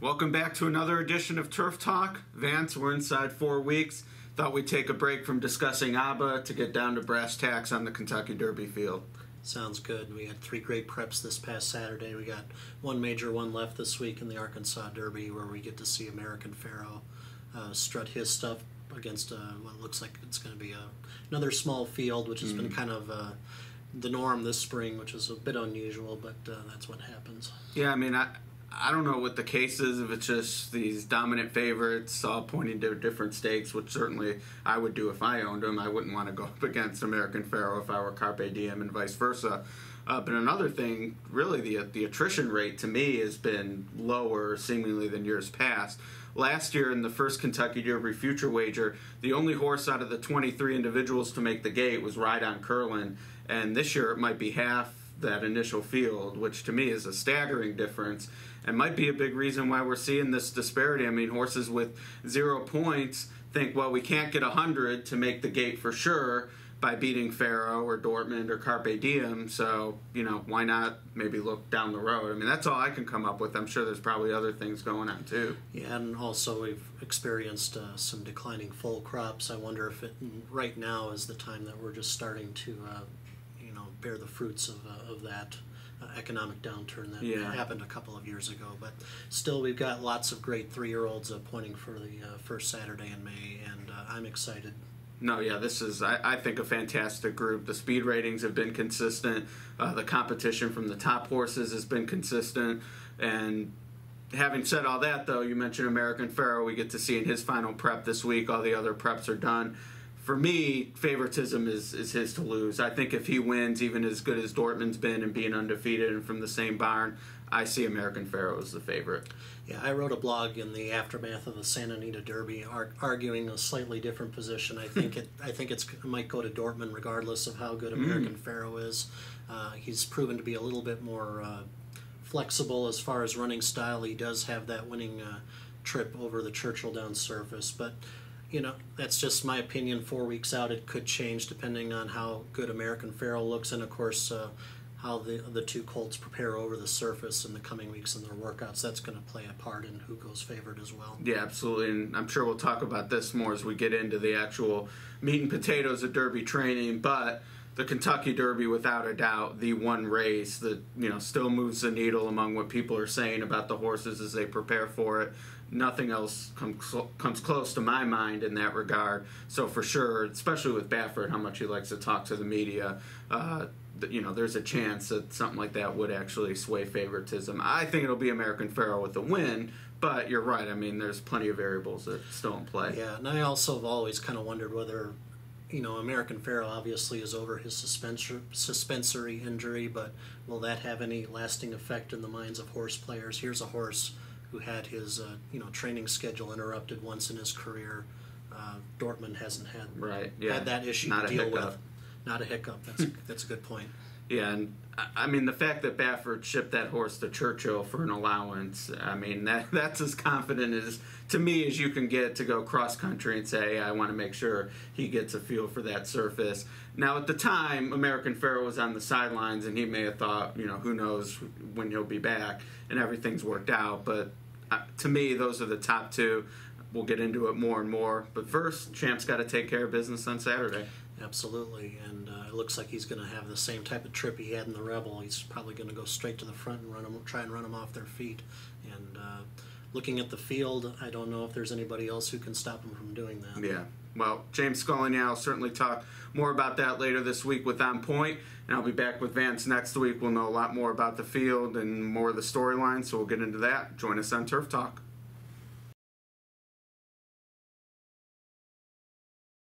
Welcome back to another edition of Turf Talk. Vance, we're inside 4 weeks. Thought we'd take a break from discussing ABBA to get down to brass tacks on the Kentucky Derby field. Sounds good. We had 3 great preps this past Saturday. We got one major one left this week in the Arkansas Derby, where we get to see American Pharoah strut his stuff against what looks like it's going to be another small field, which has been kind of the norm this spring, which is a bit unusual, but that's what happens. Yeah, I mean, I don't know what the case is, if it's just these dominant favorites all pointing to different stakes, which certainly I would do if I owned them. I wouldn't want to go up against American Pharoah if I were Carpe Diem and vice versa. But another thing, really the attrition rate to me has been lower seemingly than years past. Last year in the first Kentucky Derby Future Wager, the only horse out of the 23 individuals to make the gate was Ride on Curlin, and this year it might be half that initial field, which to me is a staggering difference and might be a big reason why we're seeing this disparity. I mean, horses with 0 points think, well, we can't get 100 to make the gate for sure by beating Pharoah or Dortmund or Carpe Diem, so, you know, why not maybe look down the road? I mean, that's all I can come up with. I'm sure there's probably other things going on, too. Yeah, and also we've experienced some declining foal crops. I wonder if it right now is the time that we're just starting to, bear the fruits of that economic downturn that happened a couple of years ago. But still, we've got lots of great 3-year-olds pointing for the first Saturday in May, and I'm excited. No, yeah, this is, I think, a fantastic group. The speed ratings have been consistent. The competition from the top horses has been consistent. And having said all that, though, you mentioned American Pharoah. We get to see in his final prep this week. All the other preps are done. For me, favoritism is his to lose. I think if he wins, even as good as Dortmund's been and being undefeated and from the same barn, I see American Pharoah as the favorite. Yeah, I wrote a blog in the aftermath of the Santa Anita Derby arguing a slightly different position. I think it might go to Dortmund regardless of how good American Pharoah is. He's proven to be a little bit more flexible as far as running style. He does have that winning trip over the Churchill Downs surface, but that's just my opinion. 4 weeks out, it could change depending on how good American Pharoah looks, and of course how the 2 colts prepare over the surface in the coming weeks in their workouts. That's going to play a part in who goes favored as well. Yeah, absolutely, and I'm sure we'll talk about this more as we get into the actual meat and potatoes of Derby training, but the Kentucky Derby, without a doubt, the one race that still moves the needle among what people are saying about the horses as they prepare for it. Nothing else comes close to my mind in that regard. So for sure, especially with Baffert, how much he likes to talk to the media, there's a chance that something like that would actually sway favoritism. I think it'll be American Pharoah with the win, but you're right. I mean, there's plenty of variables that still in play. Yeah, and I also have always kind of wondered whether American Pharoah obviously is over his suspensory injury, but will that have any lasting effect in the minds of horse players? Here's a horse who had his training schedule interrupted once in his career. Dortmund hasn't had that issue to deal with. Not a hiccup. That's a good point. Yeah, and I mean the fact that Baffert shipped that horse to Churchill for an allowance, I mean that's as confident as to me as you can get to go cross country and say, hey, I want to make sure he gets a feel for that surface. Now at the time, American Pharoah was on the sidelines and he may have thought, who knows when he'll be back, and everything's worked out. But to me, those are the top 2. We'll get into it more and more. But first, Champ's got to take care of business on Saturday. Absolutely, and it looks like he's going to have the same type of trip he had in the Rebel. He's probably going to go straight to the front and try and run them off their feet. And looking at the field, I don't know if there's anybody else who can stop him from doing that. Yeah. Well, James Scully and I will certainly talk more about that later this week with On Point, and I'll be back with Vance next week. We'll know a lot more about the field and more of the storyline, so we'll get into that. Join us on Turf Talk.